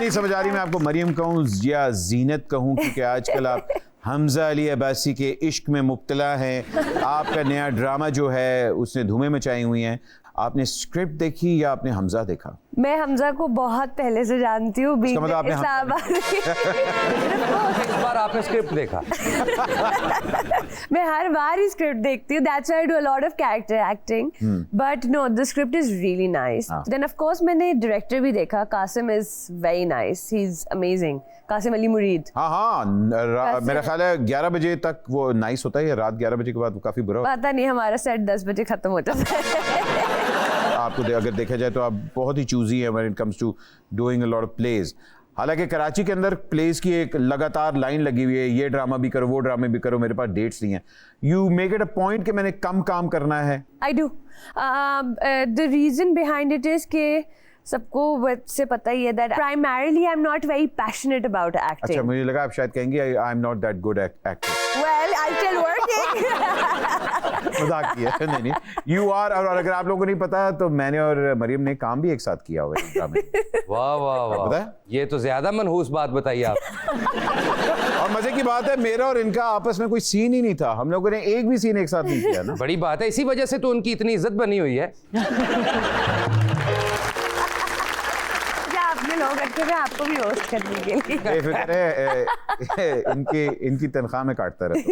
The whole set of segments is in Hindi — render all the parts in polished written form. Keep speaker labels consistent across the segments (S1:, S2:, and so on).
S1: नहीं समझ आ रही मैं आपको मरियम कहूँ या जीनत कहूँ, क्योंकि आजकल आप हमजा अली अब्बासी के इश्क में मुब्तला हैं। आपका नया ड्रामा जो है उसने धूमें मचाई हुई हैं। आपने स्क्रिप्ट देखी या आपने हमजा देखा?
S2: मैं हमजा को बहुत पहले से जानती हूँ,
S1: मतलब
S2: इस्लामाबाद
S3: इस बार आपने स्क्रिप्ट देखा?
S2: मैं हर बार ही स्क्रिप्ट देखती हूँ, that's why I do a lot of character acting, but no, the script is really nice. Then of course मैंने डायरेक्टर भी देखा, Qasim is very nice, he's amazing, Qasim Ali मुरीद।
S1: हाँ मेरा ख्याल है 11 बजे तक वो नाइस होता है या रात 11 बजे के बाद वो काफी बुरा
S2: पता नहीं, हमारा सेट 10 बजे खत्म हो जाता है।
S1: आपको अगर देखा जाए तो आप बहुत ही चूजी है when it comes to doing a lot of plays. हालांकि कराची के अंदर प्लेस की एक लगातार लाइन लगी हुई है, ये ड्रामा भी करो वो ड्रामे भी करो, मेरे पास डेट्स नहीं है। You make it a point कि मैंने कम काम करना है।
S2: I do. The reason behind it is के सबको से पता ही है that primarily I am not very passionate about acting.
S1: अच्छा, मुझे लगा आप शायद कहेंगे I am not that good actor.
S2: Well I still working.
S1: मजाक किया, नहीं यू आर। और अगर आप लोगों को नहीं पता तो मैंने और मरियम ने काम भी एक साथ किया हुआ है ड्रामे में।
S3: वाह वाह वाह, ये तो ज्यादा मनहूस बात बताई आप।
S1: और मजे की बात है मेरा और इनका आपस में कोई सीन ही नहीं था, हम लोगों ने एक भी सीन एक साथ नहीं किया ना।
S3: बड़ी बात है, इसी वजह से तो उनकी इतनी इज्जत बनी हुई है।
S2: अपने लोग अच्छे से आपको भी रोस्ट करने के लिए
S1: बेफिक्र है, इनकी तनख्वाह में काटता रहता।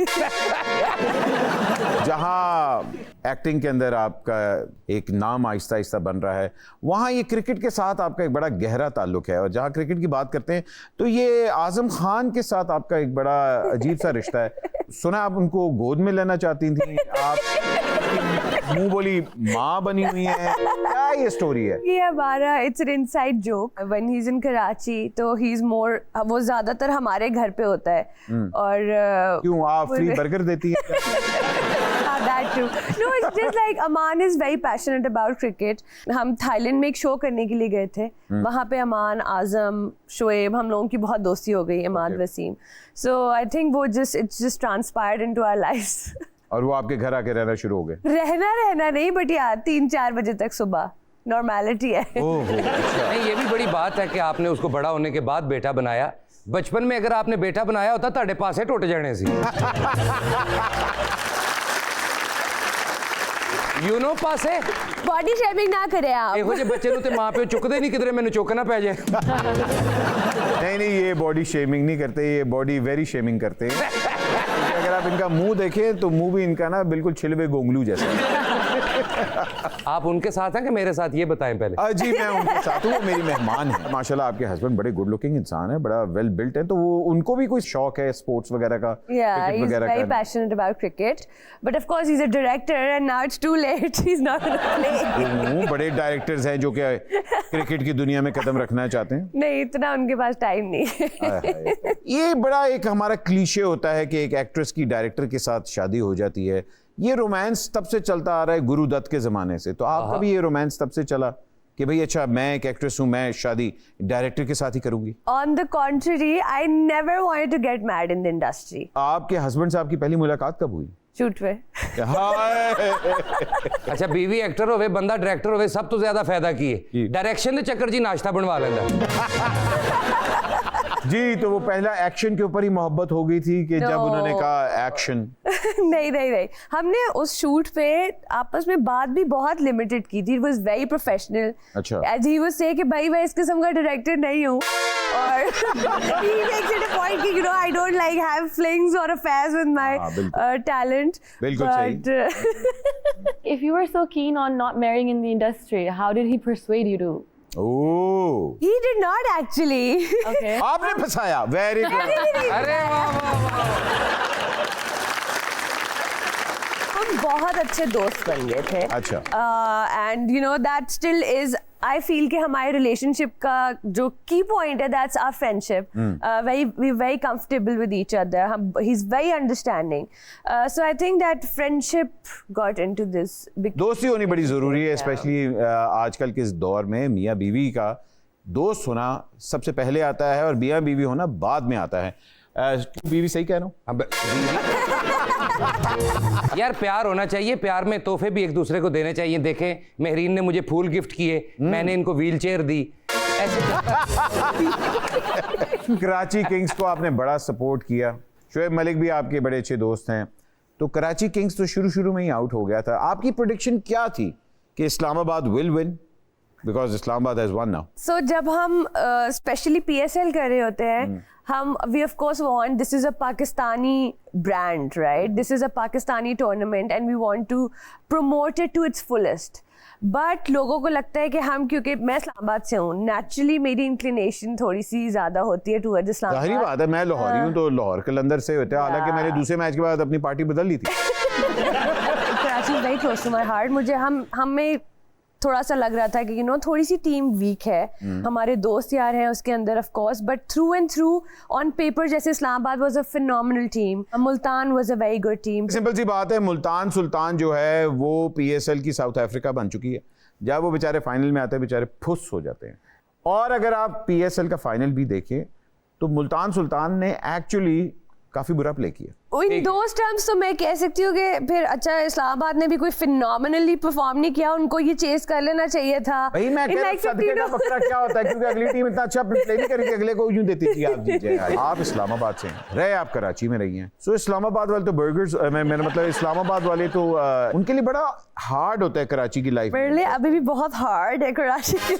S1: जहाँ एक्टिंग के अंदर आपका एक नाम आहिस्ता आहिस्ता बन रहा है, वहाँ ये क्रिकेट के साथ आपका एक बड़ा गहरा ताल्लुक है। और जहाँ क्रिकेट की बात करते हैं तो ये आजम खान के साथ आपका एक बड़ा अजीब सा रिश्ता है। सुना आप उनको गोद में लेना चाहती थी, आप मुंह बोली माँ बनी हुई है, क्या ये स्टोरी है?
S2: ये हमारा it's an inside joke. When he is in Karachi तो ही इज मोर, वो ज्यादातर हमारे घर पे होता है। और
S1: क्यों आप फ्री बर्गर देती हैं?
S2: That too. No, it's just like Aman is very passionate about cricket. हम थाईलैंड में एक शो करने के लिए गए थे, वहाँ पे अमान, आजम, शोएब, हम लोगों की बहुत दोस्ती हो गई, Imad Wasim. So I think वो it's just transpired into our lives.
S1: और वो आपके घर आके रहना शुरू हो गए?
S2: रहना नहीं, बट यार 3-4 बजे तक सुबह नॉर्मैलिटी है।
S3: नहीं, ये भी बड़ी बात है कि आपने उसको बड़ा होने के बाद बेटा बनाया। बचपन में अगर आपने बेटा बनाया होता ताड़े पासे टूट जाने सी। यू नो पासे
S2: बॉडी शेमिंग ना करे आप।
S3: ਇਹੋ ਜਿਹੇ ਬੱਚੇ ਨੂੰ ਤੇ ਮਾਂ ਪਿਓ ਚੁੱਕਦੇ नहीं, किधरे मैंने चुकना पै जाए।
S1: नहीं ये बॉडी शेमिंग नहीं करते, ये बॉडी वेरी शेमिंग करते हैं। अगर आप इनका मुंह देखें तो मुंह भी इनका ना बिल्कुल छिलवे गोंगलू जैसा है।
S3: आप उनके साथ हैं कि मेरे साथ, ये बताएं पहले।
S1: जी मैं उनके साथ हूँ, वो मेरी मेहमान है। माशाल्लाह आपके हस्बैंड बड़े गुड लुकिंग इंसान है, बड़ा वेल बिल्ट है, तो वो उनको भी कोई शौक है स्पोर्ट्स वगैरह का?
S2: Yeah, he's very passionate about cricket, but of course he's a director and now it's too late. He's not going to play.
S1: बड़े डायरेक्टर्स हैं जो कि क्रिकेट की दुनिया में कदम रखना चाहते हैं।
S2: नहीं, इतना उनके पास टाइम नहीं है।
S1: ये बड़ा एक हमारा क्लीशे होता है कि एक एक्ट्रेस की डायरेक्टर के साथ शादी हो जाती है। ये रोमांस तब से चलता आ रहा है गुरुदत्त के जमाने से, तो आपका भी ये रोमांस तब से चला कि भाई अच्छा मैं एक एक्ट्रेस हूँ, मैं शादी डायरेक्टर के साथ ही करूंगी?
S2: On the contrary, I never wanted to get married in the industry.
S1: आपके हस्बैंड से आपकी पहली मुलाकात कब हुई?
S2: शूट पे।
S3: अच्छा, बीवी एक्टर होवे, बंदा डायरेक्टर होवे, सब तो ज्यादा फायदा की है डायरेक्शन के चक्कर जी नाश्ता बनवा लेंदा।
S1: जी, तो वो पहला एक्शन के ऊपर ही मोहब्बत हो गई थी कि जब उन्होंने कहा एक्शन?
S2: नहीं, हमने उस शूट पे आपस में बात भी बहुत लिमिटेड की थी। It was very professional.
S1: अच्छा।
S2: As he was saying कि भाई मैं इस किस्म का डायरेक्टर नहीं हूँ, और he makes it a point कि you know I don't like have flings or affairs with my talent.
S1: बिल्कुल सही।
S4: If you were so keen on not marrying in the industry, how did he persuade you to?
S1: Oh.
S2: He did not actually.
S4: Okay.
S1: आपने फंसाया, वेरी गुड।
S3: अरे वाह वाह वाह।
S2: हम बहुत अच्छे दोस्त बन गए थे।
S1: अच्छा।
S2: And you know that still is, I feel कि हमारे रिलेशनशिप का जो की पॉइंट है that's our friendship. We very comfortable with each other, he is very understanding, so I think that friendship got into this.
S1: दोस्ती होनी बड़ी जरूरी है, स्पेशली आजकल के इस दौर में। मियाँ बीवी का दोस्त होना सबसे पहले आता है और मियाँ बीवी होना बाद में आता है। बीवी सही कह रहा हूँ?
S3: यार प्यार होना चाहिए, प्यार में तोहफे भी एक दूसरे को देने चाहिए। देखें, मेहरीन ने मुझे फूल गिफ्ट किए, मैंने इनको व्हील चेयर दी।
S1: कराची किंग्स को आपने बड़ा सपोर्ट किया, शोएब मलिक भी आपके बड़े अच्छे दोस्त हैं, तो कराची किंग्स तो शुरू में ही आउट हो गया था। आपकी प्रेडिक्शन क्या थी कि Islamabad will win because Islamabad has won now?
S2: So जब हम स्पेशली PSL कर रहे होते हैं, हम we of course want, this is a Pakistani brand, right, this is a Pakistani tournament and we want to promote it to its fullest. But लोगों को लगता है कि हम, क्योंकि मैं इस्लामाबाद से हूँ, नेचुरली मेरी इंक्लिनेशन थोड़ी सी ज़्यादा होती है टूवर्ड्स इस्लामाबाद।
S1: जाहिर बात है, मैं लाहौरी हूँ तो लाहौर कलंदर से होते हैं, हालांकि मैंने दूसरे मैच के बाद अपनी पार्टी बदल ली थी।
S2: Karachi very close to my heart. मुझे हमें थोड़ा सा लग रहा था कि थोड़ी सी टीम वीक है, हमारे दोस्त यार हैं उसके अंदर of course, but through and through on paper जैसे Islamabad was a phenomenal team, Multan was a very good team.
S1: Simple सी बात है, मुल्तान सुल्तान जो है वो PSL की साउथ अफ्रीका बन चुकी है। जब वो बेचारे फाइनल में आते हैं, बेचारे फुस हो जाते हैं। और अगर आप PSL का फाइनल भी देखें तो मुल्तान सुल्तान ने एक्चुअली काफी बुरा प्ले किया।
S2: इन दोस टर्म्स तो मैं कह सकती हूँ कि फिर अच्छा इस्लामाबाद ने भी कोई फिनोमिनली परफॉर्म नहीं किया, उनको ये चेस कर लेना चाहिए था।
S1: भाई मैं कह रहा सदके का बकरा क्या होता है, क्योंकि अगली टीम इतना अच्छा प्ले नहीं करी, अगले को यूं देती थी आप जीते। आप इस्लामाबाद से हैं, रहे आप कराची में रही हैं, सो इस्लामाबाद वाले तो बर्गर्स, मैंने मतलब इस्लामाबाद वाले तो उनके लिए बड़ा हार्ड होता है कराची की लाइफ।
S2: मेरे लिए अभी भी बहुत हार्ड है कराची की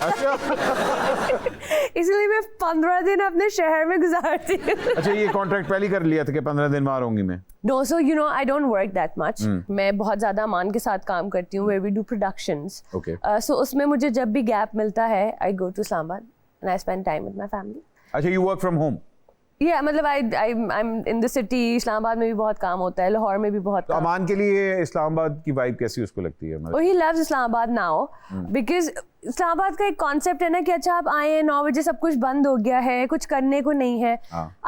S2: इसलिए मैं 15 दिन अपने शहर में गुजारती हूँ।
S1: अच्छा, ये कॉन्ट्रैक्ट पहले कर लिया था कि 15 दिन बाहर होंगी मैं?
S2: No, so I don't work that much. मैं बहुत ज़्यादा अमान के साथ काम करती हूँ, where we do productions.
S1: Okay.
S2: So उसमें मुझे जब भी गैप मिलता है, I go to Islamabad and I spend time with my family.
S1: अच्छा, you work from home?
S2: Yeah, मतलब I'm in the city. Islamabad में भी बहुत काम होता है, लाहौर में भी बहुत
S1: तो
S2: काम।
S1: अमान के लिए इस्लामाबाद की वाइब कैसी उसको लगती है?
S2: Oh, he loves Islamabad now because Islamabad का एक कॉन्सेप्ट है ना कि अच्छा आप आए 9 बजे सब कुछ बंद हो गया है, कुछ करने को नहीं है।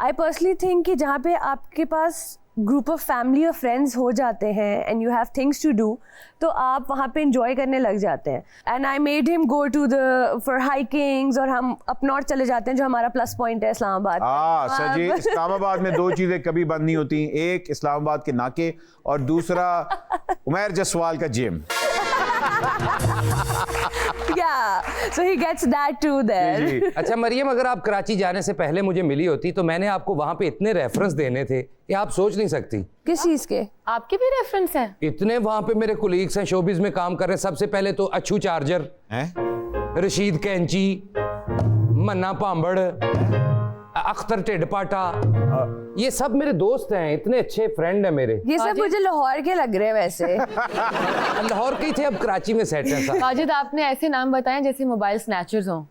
S2: I personally think कि जहाँ पे आपके पास ग्रुप ऑफ फैमिली और फ्रेंड्स हो जाते हैं and you have things to do, तो आप वहाँ पे इंजॉय करने लग जाते हैं। And I made him go to the for hikings, और हम अप नॉर्थ चले जाते हैं जो हमारा प्लस पॉइंट है इस्लामाबाद।
S1: सर जी, इस्लामाबाद में 2 चीजें कभी बंद नहीं होती, एक इस्लामाबाद के नाके और दूसरा उमैर जसवाल का gym.
S2: Yeah, so he gets that too there.
S3: अच्छा मरियम, अगर आप कराची जाने से पहले मुझे मिली होती तो मैंने आपको वहां पे इतने रेफरेंस देने थे कि आप सोच नहीं सकती।
S2: किस चीज के?
S4: आपके भी रेफरेंस हैं?
S3: इतने वहां पे मेरे कोलीग्स हैं, शोबिज में काम कर रहे हैं। सबसे पहले तो अच्छू चार्जर, रशीद कैंची, मन्ना पांबड़, अख्तर टेडपाटा, ये सब मेरे दोस्त हैं, इतने अच्छे फ्रेंड हैं मेरे।
S2: ये सब मुझे लाहौर के लग रहे हैं वैसे।
S3: लाहौर के ही थे, अब कराची में सेट हैं।
S4: वाजिद, आपने ऐसे नाम बताए जैसे मोबाइल स्नैचर्स हों।